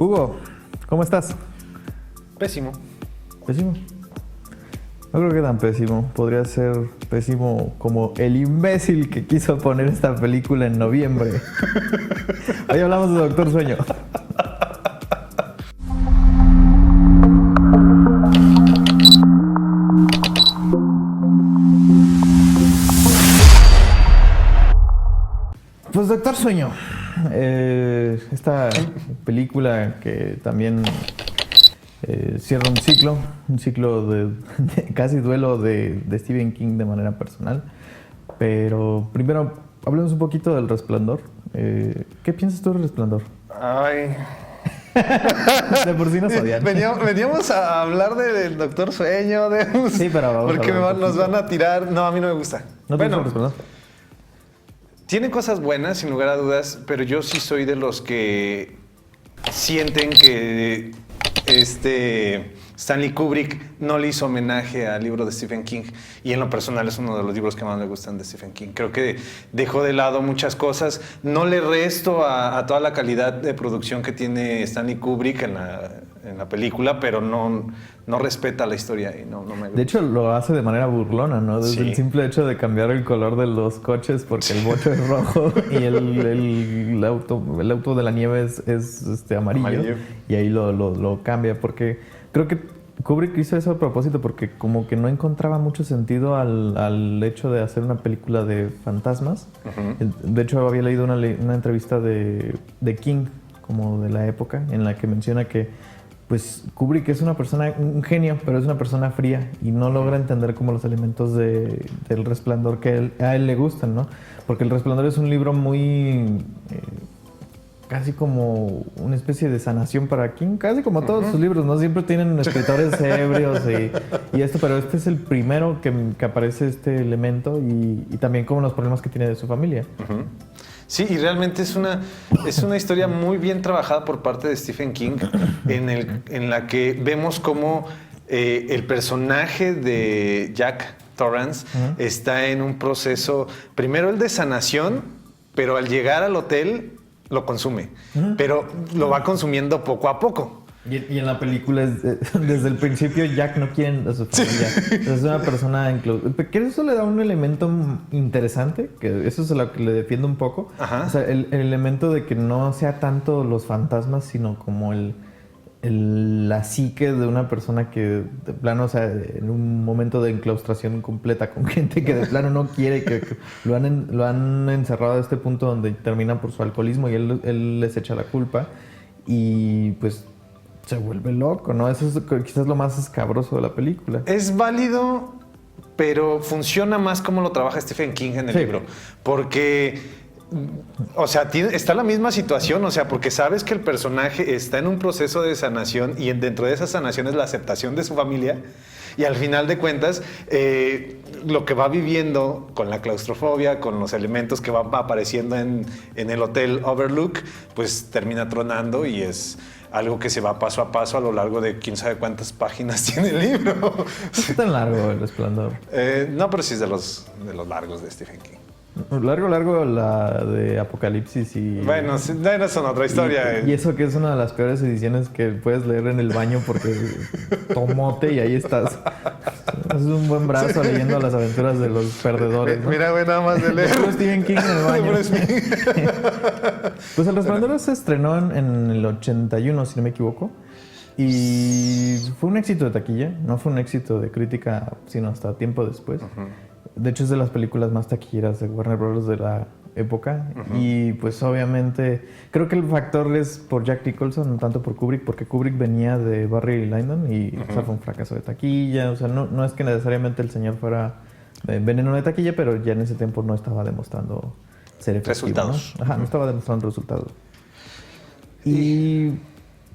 Hugo, ¿cómo estás? Pésimo. ¿Pésimo? No creo que tan pésimo. Podría ser pésimo como el imbécil que quiso poner esta película en noviembre. Hoy hablamos de Doctor Sueño. Pues Doctor Sueño. Esta película que también cierra un ciclo de casi duelo de Stephen King de manera personal. Pero primero, hablemos un poquito del Resplandor. ¿Qué piensas tú del Resplandor? Ay. De por sí nos odian. Veníamos a hablar del Doctor Sueño. Sí, pero vamos porque nos van a tirar. No, a mí no me gusta. ¿No te gusta el Resplandor? Tiene cosas buenas, sin lugar a dudas, pero yo sí soy de los que sienten que Stanley Kubrick no le hizo homenaje al libro de Stephen King, y en lo personal es uno de los libros que más me gustan de Stephen King. Creo que dejó de lado muchas cosas. No le resto a toda la calidad de producción que tiene Stanley Kubrick en la película, pero no respeta la historia y no me gusta. De hecho, lo hace de manera burlona, ¿no? Desde el simple hecho de cambiar el color de los coches porque el bocho es rojo y el auto de la nieve es amarillo. Y ahí lo cambia porque creo que Kubrick hizo eso a propósito porque como que no encontraba mucho sentido al hecho de hacer una película de fantasmas. Uh-huh. De hecho, había leído una entrevista de King, como de la época, en la que menciona que pues Kubrick es una persona, un genio, pero es una persona fría y no logra entender como los elementos del Resplandor que a él le gustan, ¿no? Porque el Resplandor es un libro muy casi como una especie de sanación para King, casi como todos sus libros, ¿no? Siempre tienen escritores ebrios y esto, pero este es el primero que aparece este elemento y también como los problemas que tiene de su familia. Uh-huh. Sí, y realmente es una historia muy bien trabajada por parte de Stephen King, en la que vemos cómo el personaje de Jack Torrance uh-huh. está en un proceso, primero el de sanación, pero al llegar al hotel lo consume, uh-huh. pero lo va consumiendo poco a poco. Y en la película, desde el principio, Jack no quiere a su familia. Sí. Es una persona que eso le da un elemento interesante, que eso es lo que le defiendo un poco. Ajá. O sea, el elemento de que no sea tanto los fantasmas, sino como la psique de una persona que de plano, o sea, en un momento de enclaustración completa con gente que de plano no quiere, que lo han encerrado a este punto donde terminan por su alcoholismo y él les echa la culpa. Y pues se vuelve loco, ¿no? Eso es quizás lo más escabroso de la película. Es válido, pero funciona más como lo trabaja Stephen King en el libro. Porque, o sea, está la misma situación, o sea, porque sabes que el personaje está en un proceso de sanación y dentro de esa sanación es la aceptación de su familia. Y al final de cuentas, lo que va viviendo con la claustrofobia, con los elementos que van apareciendo en el Hotel Overlook, pues termina tronando y es algo que se va paso a paso a lo largo de quién sabe cuántas páginas tiene el libro. ¿No es tan largo el Resplandor? No, pero sí es de los largos de Stephen King. Largo, la de Apocalipsis y... Bueno, no son otra historia. Y eso que es una de las peores ediciones que puedes leer en el baño porque tomote y ahí estás. Es un buen brazo leyendo las aventuras de los perdedores, ¿no? Mira, güey, nada más de leer. Stephen King en el baño. Pues El Resplandor se estrenó en el 81, si no me equivoco. Y fue un éxito de taquilla. No fue un éxito de crítica, sino hasta tiempo después. Uh-huh. De hecho, es de las películas más taquilleras de Warner Bros. De la época. Uh-huh. Y pues obviamente creo que el factor es por Jack Nicholson, no tanto por Kubrick, porque Kubrick venía de Barry Lyndon y uh-huh. o sea, fue un fracaso de taquilla. O sea, no es que necesariamente el señor fuera veneno de taquilla, pero ya en ese tiempo no estaba demostrando ser efectivo, resultados. ¿no? Ajá, no estaba demostrando resultados. Y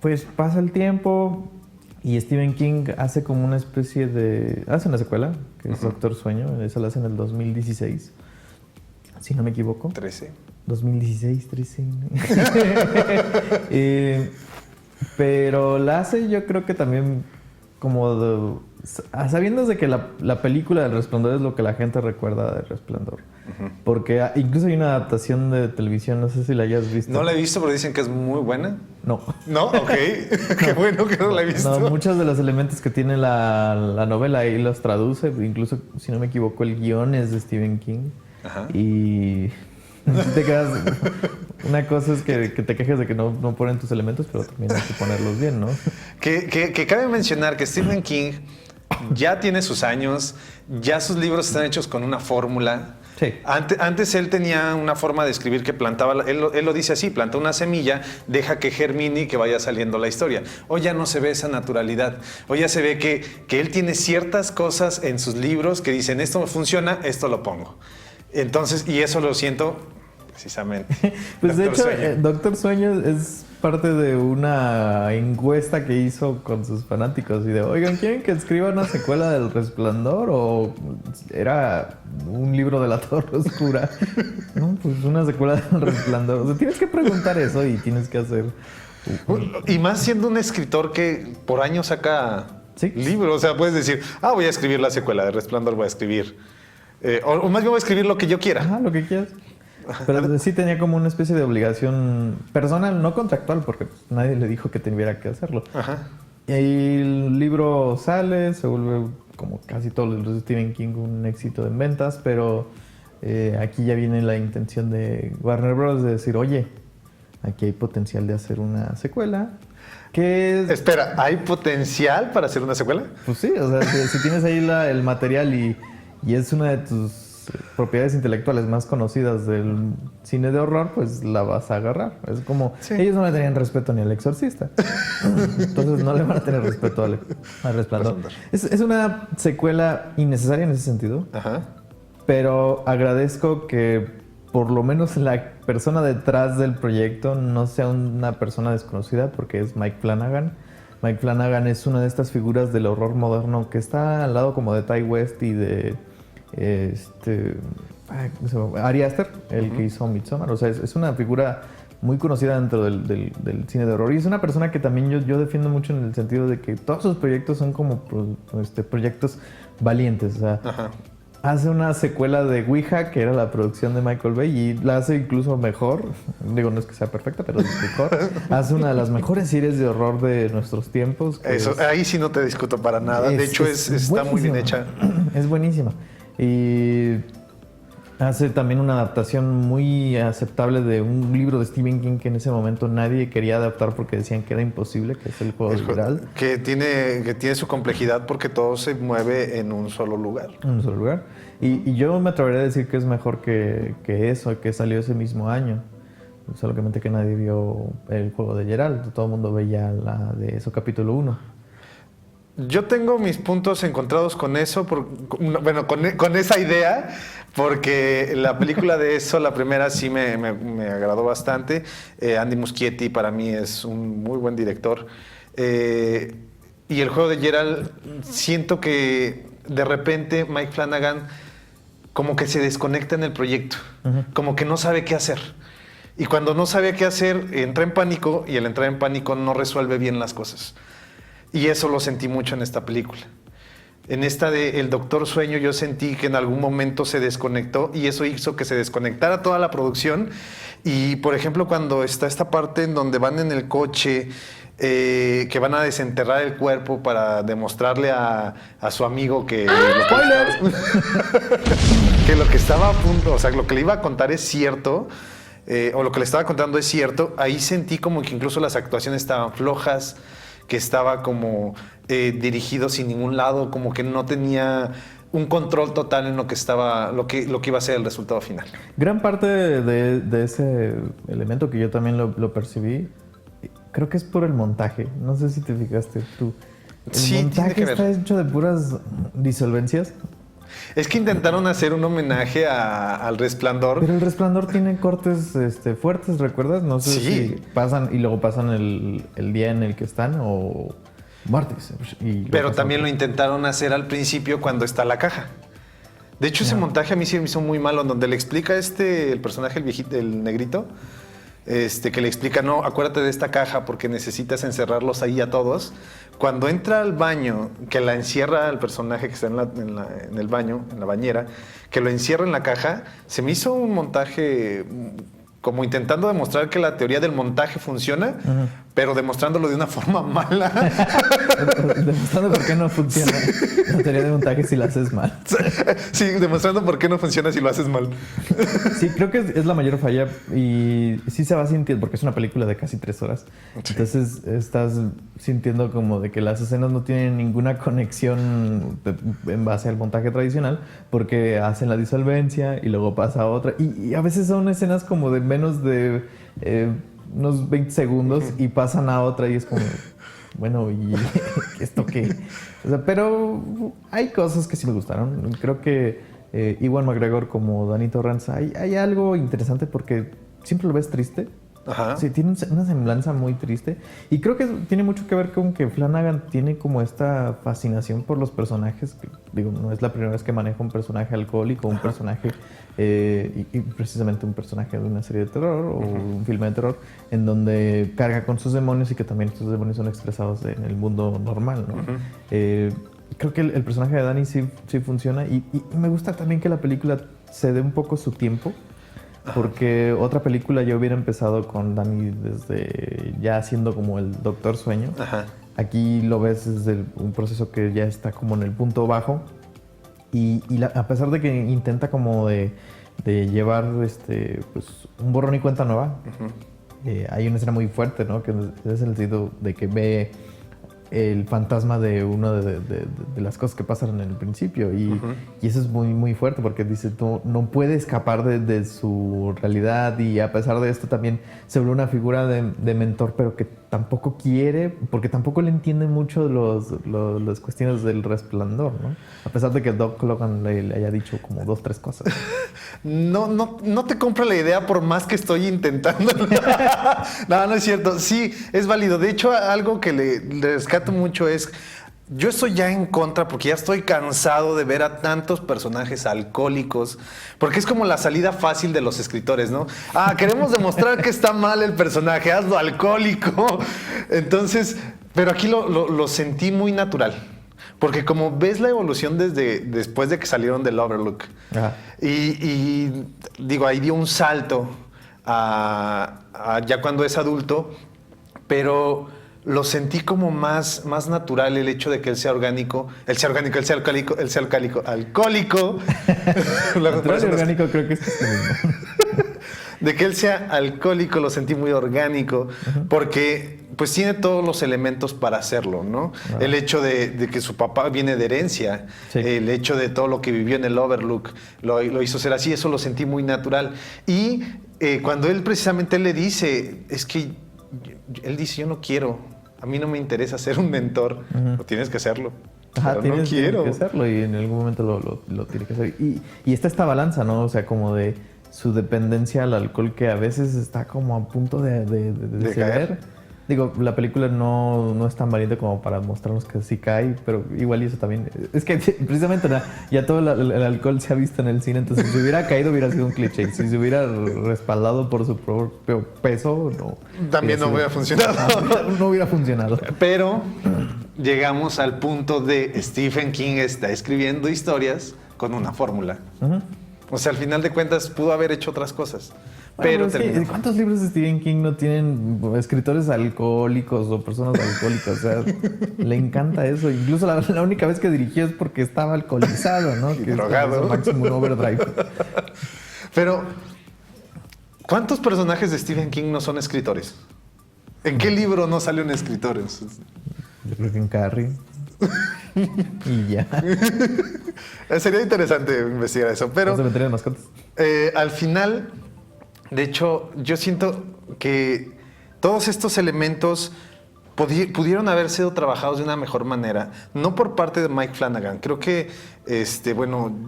pues pasa el tiempo y Stephen King hace como una especie de... Hace una secuela, que es uh-huh. Doctor Sueño. Esa la hace en el 2016, si no me equivoco. 13. 2016, 13. pero la hace yo creo que también como sabiendo de que la película del Resplandor es lo que la gente recuerda del Resplandor. Porque incluso hay una adaptación de televisión, no sé si la hayas visto. No la he visto, pero dicen que es muy buena. No. ¿No? Ok. Qué bueno que no la he visto. No, muchos de los elementos que tiene la novela ahí los traduce. Incluso, si no me equivoco, el guión es de Stephen King. Ajá. Y te quedas... Una cosa es que te quejes de que no ponen tus elementos, pero también hay que ponerlos bien, ¿no? Que cabe mencionar que Stephen King ya tiene sus años, ya sus libros están hechos con una fórmula. Sí. Antes él tenía una forma de escribir que plantaba, él lo dice así, planta una semilla, deja que germine y que vaya saliendo la historia. Hoy ya no se ve esa naturalidad. Hoy ya se ve que él tiene ciertas cosas en sus libros que dicen, esto no funciona, esto lo pongo. Entonces, y eso lo siento precisamente. Pues de hecho, Doctor Sueño es parte de una encuesta que hizo con sus fanáticos y de, oigan, ¿quieren que escriba una secuela del Resplandor o era un libro de la Torre Oscura? No, pues una secuela del Resplandor. O sea, tienes que preguntar eso y tienes que hacer... Y más siendo un escritor que por año saca libros. O sea, puedes decir, voy a escribir la secuela de Resplandor, voy a escribir... o más bien voy a escribir lo que yo quiera. Ajá, lo que quieras. Pero sí tenía como una especie de obligación personal, no contractual, porque nadie le dijo que tuviera que hacerlo. Ajá. Y el libro sale, se vuelve, como casi todos los libros de Stephen King, un éxito en ventas, pero aquí ya viene la intención de Warner Bros. De decir, oye, aquí hay potencial de hacer una secuela. Espera, ¿hay potencial para hacer una secuela? Pues sí, o sea, si tienes ahí el material y es una de tus propiedades intelectuales más conocidas del cine de horror, pues la vas a agarrar. Es como, ellos no le tenían respeto ni al Exorcista. Entonces no le van a tener respeto al Resplandor. Es una secuela innecesaria en ese sentido. Ajá. Pero agradezco que por lo menos la persona detrás del proyecto no sea una persona desconocida, porque es Mike Flanagan. Mike Flanagan es una de estas figuras del horror moderno que está al lado como de Ty West y de Ari Aster, el que hizo Midsommar. O sea, es una figura muy conocida dentro del cine de horror. Y es una persona que también yo defiendo mucho en el sentido de que todos sus proyectos son como proyectos valientes. O sea, hace una secuela de Ouija, que era la producción de Michael Bay, y la hace incluso mejor. Digo, no es que sea perfecta, pero es mejor. Hace una de las mejores series de horror de nuestros tiempos. Ahí sí no te discuto para nada. De hecho, está muy bien hecha. Es buenísima. Y hace también una adaptación muy aceptable de un libro de Stephen King que en ese momento nadie quería adaptar porque decían que era imposible, que es El Juego de Geralt. Que tiene su complejidad porque todo se mueve en un solo lugar. En un solo lugar. Y yo me atrevería a decir que es mejor que eso, que salió ese mismo año. Solamente que nadie vio El Juego de Geralt. Todo el mundo veía la de eso, capítulo 1. Yo tengo mis puntos encontrados con eso, con esa idea, porque la película de eso, la primera, sí me agradó bastante. Andy Muschietti para mí es un muy buen director. Y El Juego de Geralt, siento que de repente Mike Flanagan como que se desconecta en el proyecto, como que no sabe qué hacer. Y cuando no sabe qué hacer, entra en pánico, y al entrar en pánico no resuelve bien las cosas. Y eso lo sentí mucho en esta película. En esta de El Doctor Sueño yo sentí que en algún momento se desconectó y eso hizo que se desconectara toda la producción. Y, por ejemplo, cuando está esta parte en donde van en el coche, que van a desenterrar el cuerpo para demostrarle a su amigo que... que lo que estaba a punto, o sea, lo que le iba a contar es cierto, o lo que le estaba contando es cierto, ahí sentí como que incluso las actuaciones estaban flojas, que estaba como dirigido sin ningún lado, como que no tenía un control total en lo que estaba, lo que iba a ser el resultado final. Gran parte de ese elemento que yo también lo percibí, creo que es por el montaje. No sé si te fijaste tú. El montaje está hecho de puras disolvencias. Es que intentaron hacer un homenaje al Resplandor. Pero el Resplandor tiene cortes fuertes, ¿recuerdas? No sé si pasan y luego pasan el día en el que están o martes. Pero también lo intentaron hacer al principio cuando está la caja. De hecho, ese montaje a mí sí me hizo muy malo, donde le explica el personaje, el viejito, el negrito, que le explica, no, acuérdate de esta caja porque necesitas encerrarlos ahí a todos. Cuando entra al baño, que la encierra el personaje que está en el baño, en la bañera, que lo encierra en la caja, se me hizo un montaje como intentando demostrar que la teoría del montaje funciona, pero demostrándolo de una forma mala. Demostrando por qué no funciona la teoría del montaje si la haces mal. Sí, demostrando por qué no funciona si lo haces mal. Sí, creo que es la mayor falla y sí se va sintiendo, porque es una película de casi 3 horas. Sí. Entonces estás sintiendo como de que las escenas no tienen ninguna conexión en base al montaje tradicional, porque hacen la disolvencia y luego pasa a otra. Y a veces son escenas como de menos de unos 20 segundos y pasan a otra y es como, bueno, ¿y esto qué? O sea, pero hay cosas que sí me gustaron. Creo que Ewan McGregor como Danny Torrance, hay algo interesante porque siempre lo ves triste. Ajá. Sí, tiene una semblanza muy triste. Y creo que tiene mucho que ver con que Flanagan tiene como esta fascinación por los personajes. Que, digo, no es la primera vez que maneja un personaje alcohólico, un personaje, y precisamente un personaje de una serie de terror o un filme de terror, en donde carga con sus demonios y que también estos demonios son expresados en el mundo normal, ¿no? Creo que el personaje de Danny sí funciona y me gusta también que la película se dé un poco su tiempo. Porque otra película ya hubiera empezado con Danny desde ya siendo como el Doctor Sueño. Ajá. Aquí lo ves desde un proceso que ya está como en el punto bajo. Y a pesar de que intenta como de llevar pues, un borrón y cuenta nueva, hay una escena muy fuerte, ¿no? Que es el sentido de que ve el fantasma de una de las cosas que pasan en el principio y eso es muy muy fuerte porque dice no puede escapar de su realidad y a pesar de esto también se vuelve una figura de mentor pero que tampoco quiere porque tampoco le entiende mucho las cuestiones del resplandor, ¿no? A pesar de que Doc Logan le haya dicho como 2-3 cosas. No te compro la idea por más que estoy intentando. No es cierto. Sí, es válido. De hecho, algo que le rescato mucho es... Yo estoy ya en contra porque ya estoy cansado de ver a tantos personajes alcohólicos, porque es como la salida fácil de los escritores, ¿no? Queremos demostrar que está mal el personaje, hazlo alcohólico. Entonces, pero aquí lo sentí muy natural. Porque como ves la evolución después de que salieron del Overlook, y digo, ahí dio un salto a ya cuando es adulto, pero lo sentí como más natural el hecho de que él sea alcohólico. Natural y orgánico creo que es lo mismo. De que él sea alcohólico lo sentí muy orgánico, porque pues tiene todos los elementos para hacerlo, ¿no? El hecho de que su papá viene de herencia, el hecho de todo lo que vivió en el Overlook, lo hizo ser así, eso lo sentí muy natural. Y cuando él precisamente le dice, él dice, yo no quiero, a mí no me interesa ser un mentor, lo tienes que hacerlo. Pero no quiero. Tienes que hacerlo y en algún momento lo tiene que hacer. Y está esta balanza, ¿no? O sea, como de su dependencia al alcohol que a veces está como a punto de ceder. Digo, la película no es tan valiente como para mostrarnos que sí cae, pero igual y eso también... Es que precisamente ya todo el alcohol se ha visto en el cine, entonces si hubiera caído hubiera sido un cliché. Si se hubiera respaldado por su propio peso, no... También no hubiera funcionado. No hubiera funcionado. Pero llegamos al punto de Stephen King está escribiendo historias con una fórmula. O sea, al final de cuentas pudo haber hecho otras cosas. Pero ¿cuántos libros de Stephen King no tienen escritores alcohólicos o personas alcohólicas? O sea, le encanta eso. Incluso la única vez que dirigió es porque estaba alcoholizado, ¿no? Y drogado. Maximum Overdrive. Pero, ¿cuántos personajes de Stephen King no son escritores? ¿En qué libro no sale un escritor? Yo creo que en Carrie. Y ya. Sería interesante investigar eso, pero... ¿No se meterían mascotas? Al final... De hecho, yo siento que todos estos elementos pudieron haber sido trabajados de una mejor manera, no por parte de Mike Flanagan. Creo que,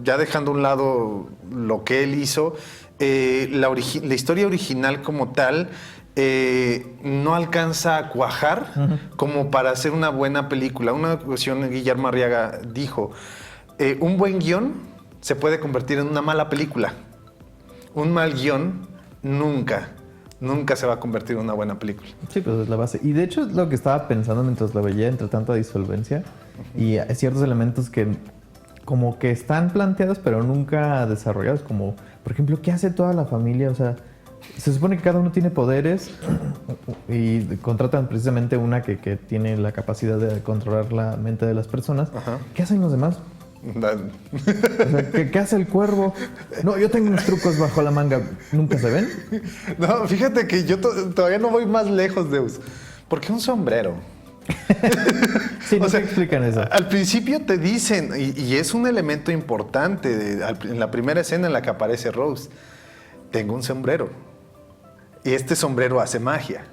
ya dejando a un lado lo que él hizo, la historia original como tal no alcanza a cuajar como para hacer una buena película. Una ocasión Guillermo Arriaga dijo, un buen guión se puede convertir en una mala película. Un mal guión nunca, nunca se va a convertir en una buena película. Sí, pues es la base. Y de hecho es lo que estaba pensando mientras lo veía, entre tanta disolvencia y ciertos elementos que como que están planteados pero nunca desarrollados, como por ejemplo, ¿qué hace toda la familia? O sea, se supone que cada uno tiene poderes y contratan precisamente una que tiene la capacidad de controlar la mente de las personas. Ajá. ¿Qué hacen los demás? O sea, ¿qué hace el cuervo? No, yo tengo unos trucos bajo la manga. ¿Nunca se ven? No, fíjate que yo todavía no voy más lejos, Deus. ¿Por qué un sombrero? Sí, no se explican eso. Al principio te dicen, y es un elemento importante, en la primera escena en la que aparece Rose, tengo un sombrero. Y este sombrero hace magia.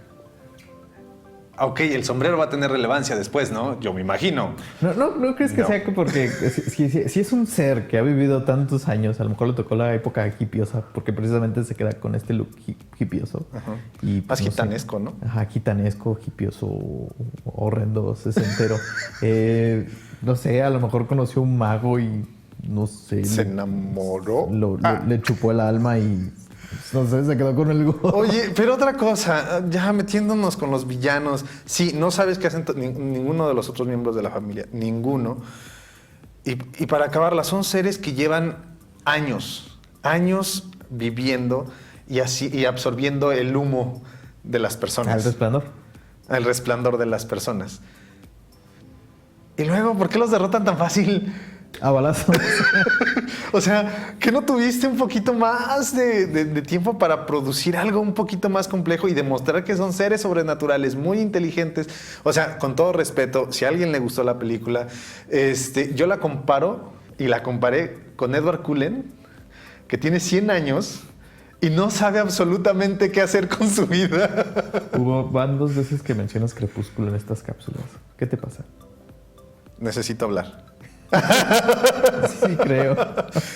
Ok, el sombrero va a tener relevancia después, ¿no? Yo me imagino. ¿No crees que sea que porque si es un ser que ha vivido tantos años, a lo mejor le tocó la época hippiosa, porque precisamente se queda con este look hippioso. Ajá. Y, más gitanesco, ¿no? Ajá, gitanesco, hippioso, horrendo, sesentero. No sé, a lo mejor conoció un mago y no sé. Se enamoró. Le chupó el alma y no sé, se quedó con el gozo. Oye, pero otra cosa, ya metiéndonos con los villanos. Sí, no sabes qué hacen ninguno de los otros miembros de la familia. Ninguno. Y para acabarla, son seres que llevan años viviendo y absorbiendo el humo de las personas. El resplandor. El resplandor de las personas. Y luego, ¿por qué los derrotan tan fácil? A balazos. O sea, ¿que no tuviste un poquito más de tiempo para producir algo un poquito más complejo y demostrar que son seres sobrenaturales muy inteligentes? O sea, con todo respeto, si a alguien le gustó la película, yo la comparo y la comparé con Edward Cullen, que tiene 100 años y no sabe absolutamente qué hacer con su vida. Van 2 veces que mencionas Crepúsculo en estas cápsulas. ¿Qué te pasa? Necesito hablar. Sí, creo.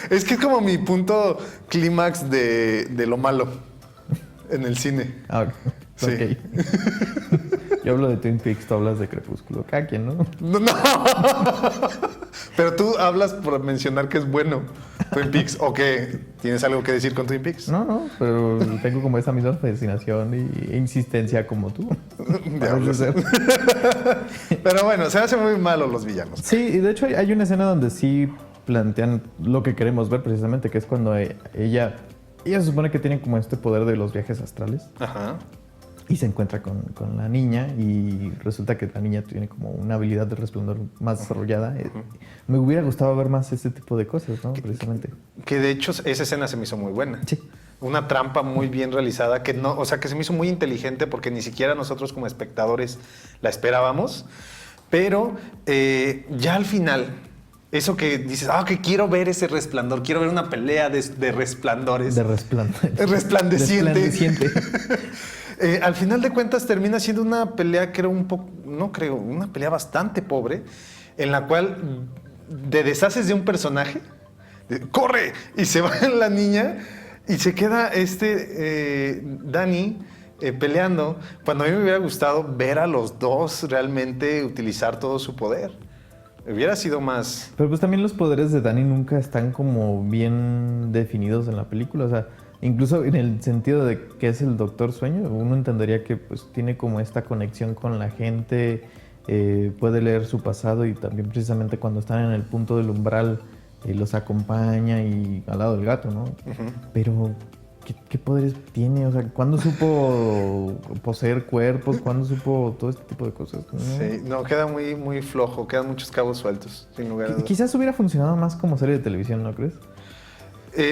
Es que es como mi punto clímax de lo malo en el cine. Ah, ok. Sí. Okay. Yo hablo de Twin Peaks, tú hablas de Crepúsculo. Cada quien, ¿no? No. Pero tú hablas por mencionar que es bueno Twin Peaks. ¿O que tienes algo que decir con Twin Peaks? No, pero tengo como esa misma fascinación e insistencia como tú. Pero bueno, se hacen muy malos los villanos. Sí, y de hecho hay una escena donde sí plantean lo que queremos ver precisamente, que es cuando ella se supone que tiene como este poder de los viajes astrales. Ajá. Y se encuentra con la niña y resulta que la niña tiene como una habilidad de resplandor más desarrollada. Me hubiera gustado ver más este tipo de cosas, ¿no? Precisamente. Que de hecho esa escena se me hizo muy buena. Sí. Una trampa muy bien realizada que no, o sea, que se me hizo muy inteligente porque ni siquiera nosotros como espectadores la esperábamos. Pero ya al final, eso que dices, que quiero ver ese resplandor, quiero ver una pelea de resplandores. Resplandeciente. Al final de cuentas termina siendo una pelea que era una pelea bastante pobre, en la cual te deshaces de un personaje, ¡corre! Y se va la niña y se queda Dani peleando, cuando a mí me hubiera gustado ver a los dos realmente utilizar todo su poder. Hubiera sido más... Pero pues también los poderes de Dani nunca están como bien definidos en la película, o sea... Incluso en el sentido de que es el Doctor Sueño, uno entendería que pues tiene como esta conexión con la gente, puede leer su pasado y también precisamente cuando están en el punto del umbral los acompaña y al lado del gato, ¿no? Uh-huh. Pero, ¿qué poderes tiene? O sea, ¿cuándo supo poseer cuerpos? ¿Cuándo supo todo este tipo de cosas? ¿No? Sí, no, queda muy, muy flojo, quedan muchos cabos sueltos, sin lugar a dudas. Quizás hubiera funcionado más como serie de televisión, ¿no crees?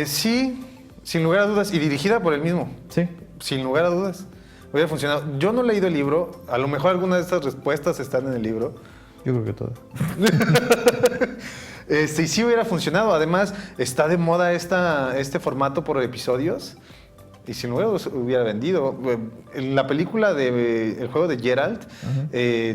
Sí. Sin lugar a dudas, y dirigida por él mismo. Sí. Sin lugar a dudas. Hubiera funcionado. Yo no he leído el libro. A lo mejor algunas de estas respuestas están en el libro. Yo creo que todas. Y sí hubiera funcionado. Además, está de moda este formato por episodios. Y sin lugar a dudas hubiera vendido. La película El juego de Geralt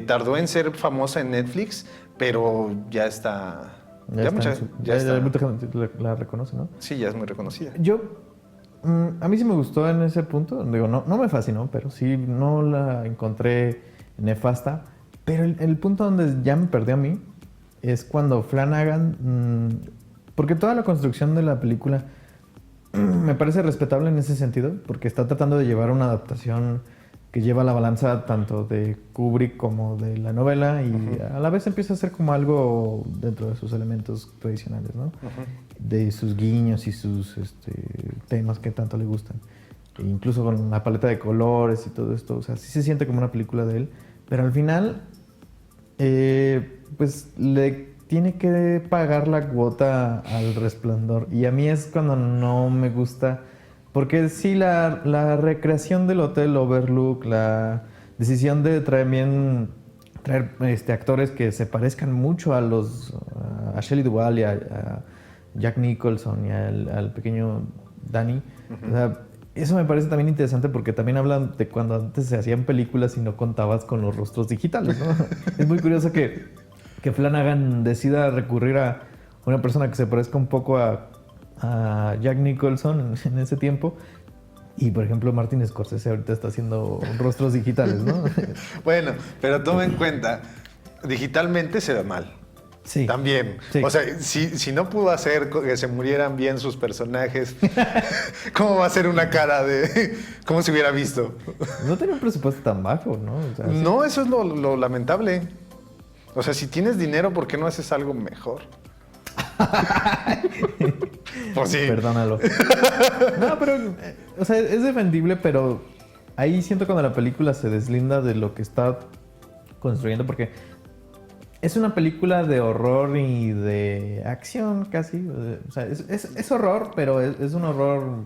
tardó en ser famosa en Netflix, pero ya está... Ya mucha gente la reconoce, ¿no? Sí, ya es muy reconocida. A mí sí me gustó en ese punto. Digo, no me fascinó, pero sí no la encontré nefasta. Pero el punto donde ya me perdió a mí es cuando Flanagan... porque toda la construcción de la película me parece respetable en ese sentido, porque está tratando de llevar una adaptación que lleva la balanza tanto de Kubrick como de la novela y a la vez empieza a ser como algo dentro de sus elementos tradicionales, ¿no? De sus guiños y sus temas que tanto le gustan. E incluso con la paleta de colores y todo esto, o sea, sí se siente como una película de él, pero al final, pues le tiene que pagar la cuota al Resplandor. Y a mí es cuando no me gusta. Porque sí, la recreación del Hotel Overlook, la decisión de traer actores que se parezcan mucho a Shelley Duvall y a Jack Nicholson y al pequeño Danny. O sea, eso me parece también interesante porque también hablan de cuando antes se hacían películas y no contabas con los rostros digitales, ¿no? Es muy curioso que Flanagan decida recurrir a una persona que se parezca un poco a Jack Nicholson en ese tiempo. Y, por ejemplo, Martin Scorsese ahorita está haciendo rostros digitales, ¿no? Bueno, pero toma en cuenta, digitalmente se ve mal. Sí. También. Sí. O sea, si no pudo hacer que se murieran bien sus personajes, ¿cómo va a ser una cara de cómo se hubiera visto? No tenía un presupuesto tan bajo, ¿no? O sea, no, sí. Eso es lo lamentable. O sea, si tienes dinero, ¿por qué no haces algo mejor? Pues sí. Perdónalo. No, pero, o sea, es defendible, pero ahí siento cuando la película se deslinda de lo que está construyendo, porque es una película de horror y de acción casi. O sea, es horror, pero es un horror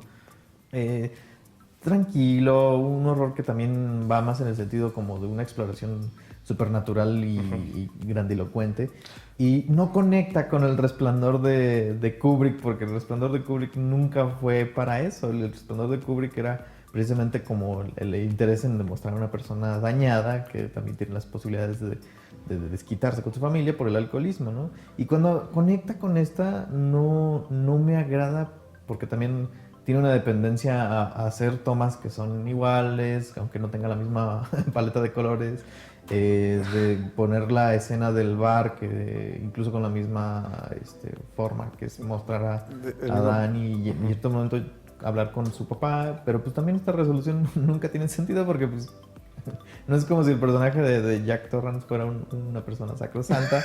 tranquilo, un horror que también va más en el sentido como de una exploración supernatural y grandilocuente. Y no conecta con El Resplandor de Kubrick, porque El Resplandor de Kubrick nunca fue para eso. El Resplandor de Kubrick era precisamente como el interés en demostrar a una persona dañada, que también tiene las posibilidades de desquitarse con su familia por el alcoholismo, ¿no? Y cuando conecta con esta, no me agrada, porque también tiene una dependencia a hacer tomas que son iguales, aunque no tenga la misma paleta de colores. De poner la escena del bar, que incluso con la misma forma que es mostrar a Danny y en cierto momento hablar con su papá, pero pues también esta resolución nunca tiene sentido porque pues no es como si el personaje de Jack Torrance fuera una persona sacrosanta,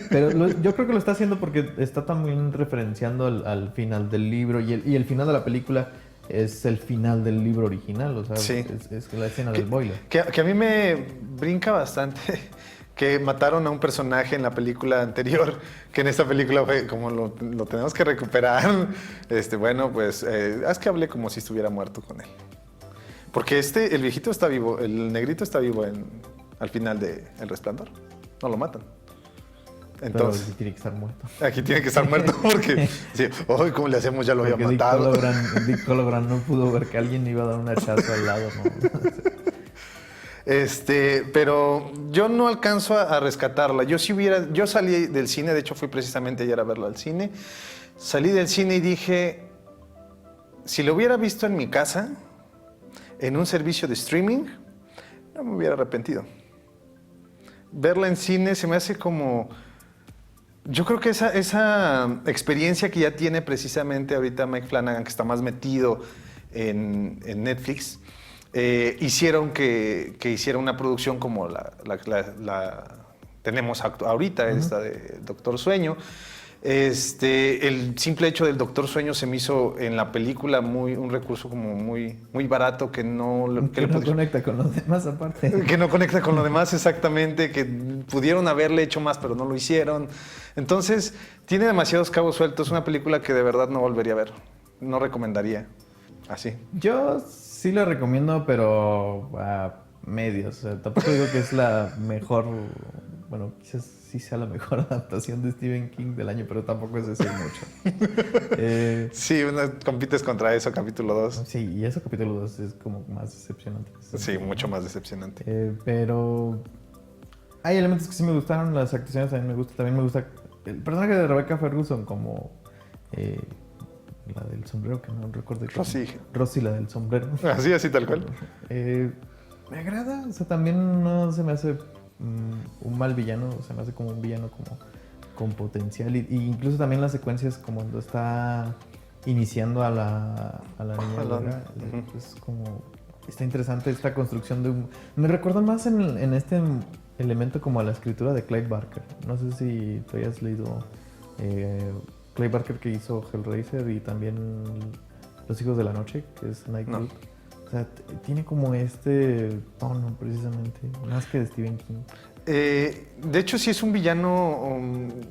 pero yo creo que lo está haciendo porque está también referenciando al final del libro y el final de la película es el final del libro original, o sea, sí. es la escena del boiler. Que a mí me brinca bastante que mataron a un personaje en la película anterior, que en esta película fue como lo tenemos que recuperar. Bueno, pues haz que hable como si estuviera muerto con él. Porque el viejito está vivo, el negrito está vivo al final de El Resplandor. No lo matan. Entonces, pero aquí tiene que estar muerto. Aquí tiene que estar muerto porque, sí, hoy ¿cómo le hacemos? Ya lo había matado. Dick Cologran no pudo ver que alguien iba a dar un hachazo al lado, ¿no? Pero yo no alcanzo a rescatarla. Yo salí del cine, de hecho fui precisamente ayer a verla al cine. Salí del cine y dije, si lo hubiera visto en mi casa, en un servicio de streaming, no me hubiera arrepentido. Verla en cine se me hace como... Yo creo que esa experiencia que ya tiene precisamente ahorita Mike Flanagan, que está más metido en Netflix, hicieron que hiciera una producción como la tenemos ahorita, esta de Doctor Sueño. El simple hecho del Doctor Sueño se me hizo en la película un recurso como muy barato que no conecta con los demás aparte. Que no conecta con lo demás exactamente, que pudieron haberle hecho más pero no lo hicieron. Entonces tiene demasiados cabos sueltos, una película que de verdad no volvería a ver, no recomendaría así. Yo sí la recomiendo, pero a medios. O sea, tampoco digo que es la mejor, bueno, quizás sí sea la mejor adaptación de Stephen King del año, pero tampoco es decir mucho. Sí, compites contra eso, capítulo 2. Sí, y eso, capítulo 2, es como más decepcionante. Sí, mucho más decepcionante. Pero hay elementos que sí me gustaron, las actuaciones también me gusta el personaje de Rebecca Ferguson como la del sombrero, que no recuerdo. Rosy, la del sombrero. Así tal cual. Me agrada, o sea, también no se me hace un mal villano, se me hace como un villano como con potencial. Y incluso también las secuencias como cuando está iniciando a la niña Olga. Es como... Está interesante esta construcción de un... Me recuerda más en este elemento como a la escritura de Clive Barker. No sé si tú hayas leído Clive Barker, que hizo Hellraiser y también Los Hijos de la Noche, que es Nightblood. No. O sea, tiene como este tono precisamente, más que de Stephen King. De hecho, sí es un villano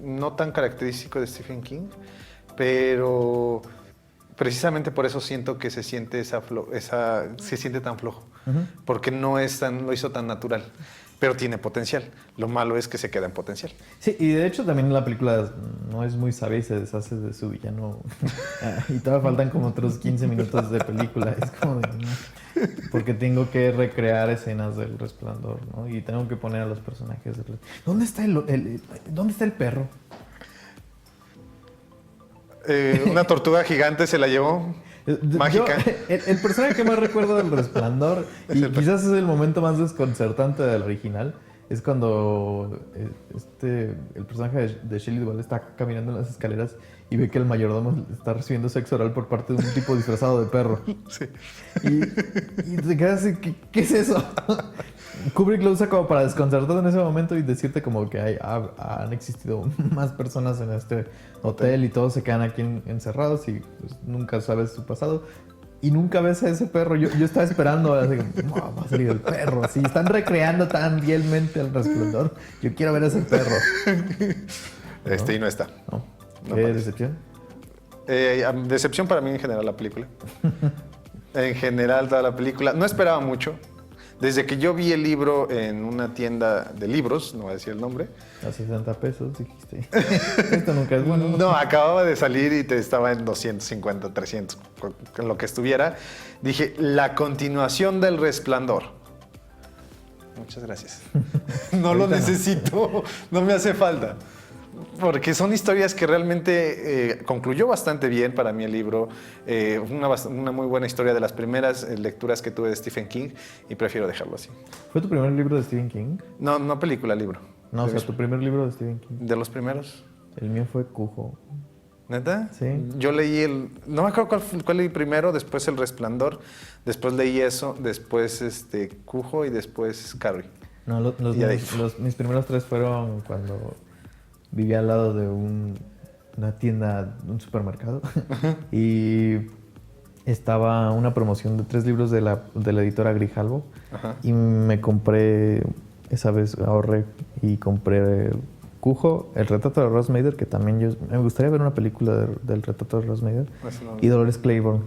no tan característico de Stephen King, pero precisamente por eso siento que se siente se siente tan flojo, porque no lo hizo tan natural, pero tiene potencial. Lo malo es que se queda en potencial. Sí, y de hecho también la película no es muy sabia y se deshace de su villano. Y todavía faltan como otros 15 minutos de película. Es como de... Porque tengo que recrear escenas del Resplandor, ¿no? Y tengo que poner a los personajes. ¿Dónde está ¿dónde está el perro? Una tortuga gigante se la llevó. Mágica. El personaje que más recuerdo del Resplandor, y quizás es el momento más desconcertante del original, es cuando el personaje de Shelley Duvall está caminando en las escaleras y ve que el mayordomo está recibiendo sexo oral por parte de un tipo disfrazado de perro. Sí. Y te quedas así, ¿qué es eso? Kubrick lo usa como para desconcertar en ese momento y decirte como que han existido más personas en este hotel y todos se quedan aquí encerrados y pues, nunca sabes su pasado. Y nunca ves a ese perro. Yo estaba esperando, así como, va a salir el perro. Así, están recreando tan fielmente el Resplandor. Yo quiero ver a ese perro. ¿No? Y no está. No. ¿Qué decepción? Decepción para mí en general la película. En general toda la película. No esperaba mucho. Desde que yo vi el libro en una tienda de libros, no voy a decir el nombre. A 60 pesos, dijiste. Esto nunca es bueno. No, acababa de salir y estaba en 250, 300, con lo que estuviera. Dije, la continuación del Resplandor. Muchas gracias. No lo necesito, no me hace falta. Porque son historias que realmente concluyó bastante bien para mí el libro. Una muy buena historia, de las primeras lecturas que tuve de Stephen King, y prefiero dejarlo así. ¿Fue tu primer libro de Stephen King? No película, libro. No, o sea, tu primer libro de Stephen King. De los primeros. El mío fue Cujo. ¿Neta? Sí. Yo leí no me acuerdo cuál leí primero, después El Resplandor, después leí eso, después Cujo y después Carrie. No, mis primeros 3 fueron cuando vivía al lado de una tienda, un supermercado. Y estaba una promoción de 3 libros de la editora Grijalbo. Ajá. Y me compré, esa vez ahorré y compré Cujo, El retrato de Ross Mader, que también me gustaría ver una película del retrato de Ross Mader. Y Dolores Claiborne.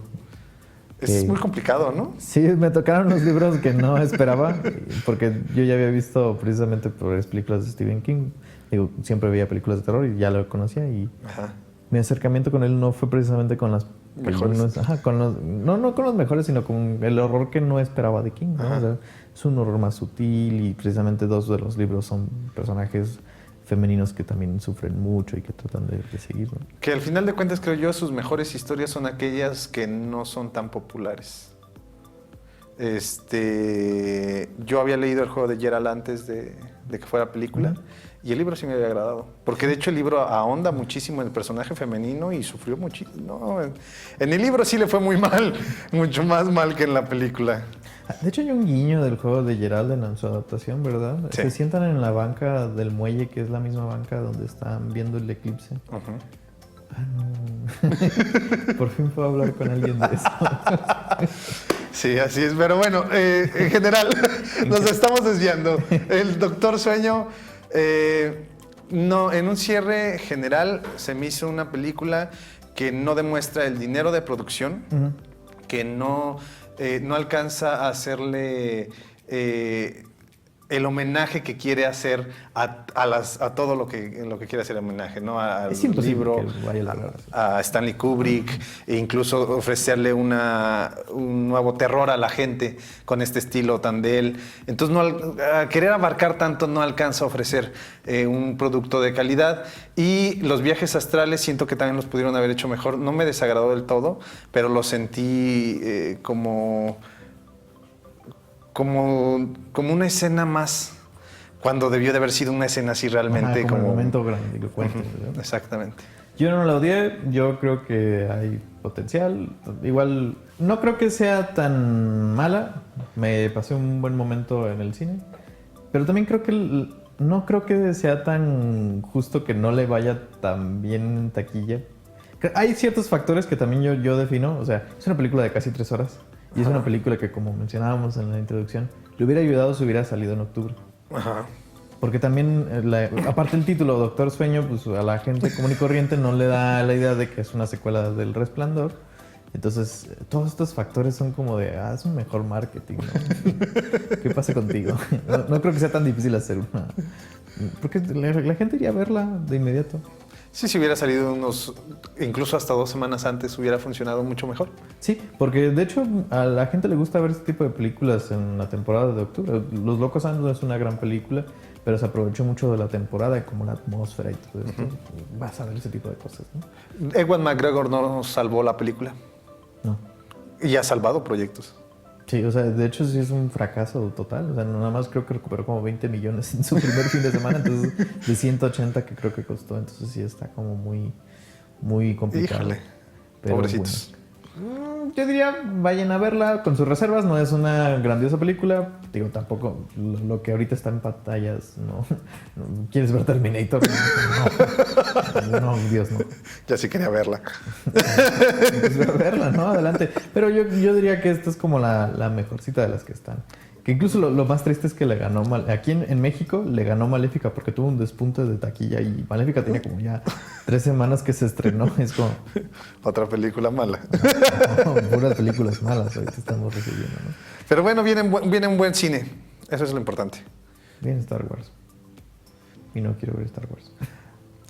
Es muy complicado, ¿no? Sí, me tocaron unos libros que no esperaba, porque yo ya había visto precisamente por las películas de Stephen King. Digo, siempre veía películas de terror y ya lo conocía, y mi acercamiento con él no fue precisamente con las mejores. No con los mejores, sino con el horror que no esperaba de King, ¿no? O sea, es un horror más sutil, y precisamente 2 de los libros son personajes femeninos que también sufren mucho y que tratan de seguir, ¿no? Que al final de cuentas, creo yo, sus mejores historias son aquellas que no son tan populares. Yo había leído El juego de Geralt antes de que fuera película, y el libro sí me había agradado, porque de hecho el libro ahonda muchísimo en el personaje femenino y sufrió muchísimo. No, en el libro sí le fue muy mal, mucho más mal que en la película. De hecho hay un guiño del juego de Geralt en su adaptación, ¿verdad? Sí. Se sientan en la banca del muelle, que es la misma banca donde están viendo el eclipse. No. Por fin puedo hablar con alguien de eso. Sí, así es. Pero bueno, en general, nos estamos desviando. El Doctor Sueño, no, en un cierre general, se me hizo una película que no demuestra el dinero de producción, que no alcanza a hacerle el homenaje que quiere hacer a todo lo que quiere hacer el homenaje, ¿no? Al libro, a Stanley Kubrick, e incluso ofrecerle un nuevo terror a la gente con este estilo tan de él. Entonces, a querer abarcar tanto, no alcanza a ofrecer un producto de calidad. Y los viajes astrales siento que también los pudieron haber hecho mejor. No me desagradó del todo, pero lo sentí como una escena más, cuando debió de haber sido una escena así realmente. Como un momento grandilocuente. Exactamente. Yo no la odié. Yo creo que hay potencial. Igual, no creo que sea tan mala. Me pasé un buen momento en el cine. Pero también creo que no creo que sea tan justo que no le vaya tan bien en taquilla. Hay ciertos factores que también yo defino. O sea, es una película de casi 3 horas. Y es una película que, como mencionábamos en la introducción, le hubiera ayudado si hubiera salido en octubre. Ajá. Porque también, aparte el título, Doctor Sueño, pues a la gente común y corriente no le da la idea de que es una secuela del Resplandor. Entonces, todos estos factores son como de, es un mejor marketing, ¿no? ¿Qué pasa contigo? No creo que sea tan difícil hacer una... Porque la gente iría a verla de inmediato. Sí, si hubiera salido incluso hasta 2 semanas antes, hubiera funcionado mucho mejor. Sí, porque de hecho a la gente le gusta ver este tipo de películas en la temporada de octubre. Los Locos Adams es una gran película, pero se aprovechó mucho de la temporada y como la atmósfera y todo esto. Vas a ver ese tipo de cosas, ¿no? Ewan McGregor no salvó la película. No. Y ha salvado proyectos. Sí, o sea, de hecho sí es un fracaso total. O sea, nada más creo que recuperó como 20 millones en su primer fin de semana, entonces de 180 que creo que costó. Entonces sí está como muy complicado. Híjole, pero pobrecitos. Bueno. Yo diría, vayan a verla con sus reservas. No es una grandiosa película. Digo, tampoco lo que ahorita está en pantallas. No. ¿Quieres ver Terminator? No, Dios, no. Ya sí quería verla. Pues verla, ¿no? Adelante. Pero yo diría que esta es como la mejorcita de las que están. Que incluso lo más triste es que le ganó aquí en México le ganó Maléfica porque tuvo un despunte de taquilla y Maléfica tenía como ya 3 semanas que se estrenó. Es como... Otra película mala. No, puras películas malas ahorita estamos recibiendo, ¿no? Pero bueno, viene un buen cine. Eso es lo importante. Viene Star Wars. Y no quiero ver Star Wars.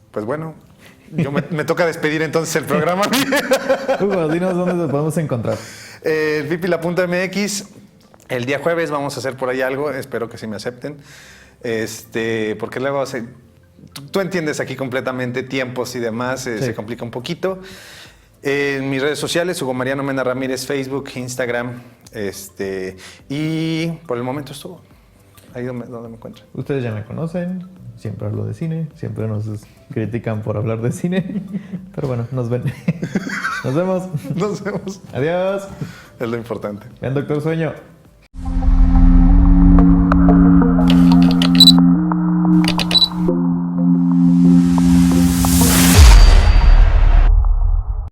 Pues bueno, me toca despedir entonces el programa. Hugo, dinos dónde nos podemos encontrar. Pipila.mx. El día jueves vamos a hacer por ahí algo, espero que sí me acepten, porque luego tú entiendes aquí completamente tiempos y demás, Sí. Se complica un poquito. En mis redes sociales, Hugo Mariano Mena Ramírez, Facebook, Instagram, y por el momento es todo. Ahí donde me encuentro. Ustedes ya me conocen, siempre hablo de cine, siempre nos critican por hablar de cine, pero bueno, nos ven. Nos vemos. Nos vemos. Adiós. Es lo importante. Vean Doctor Sueño.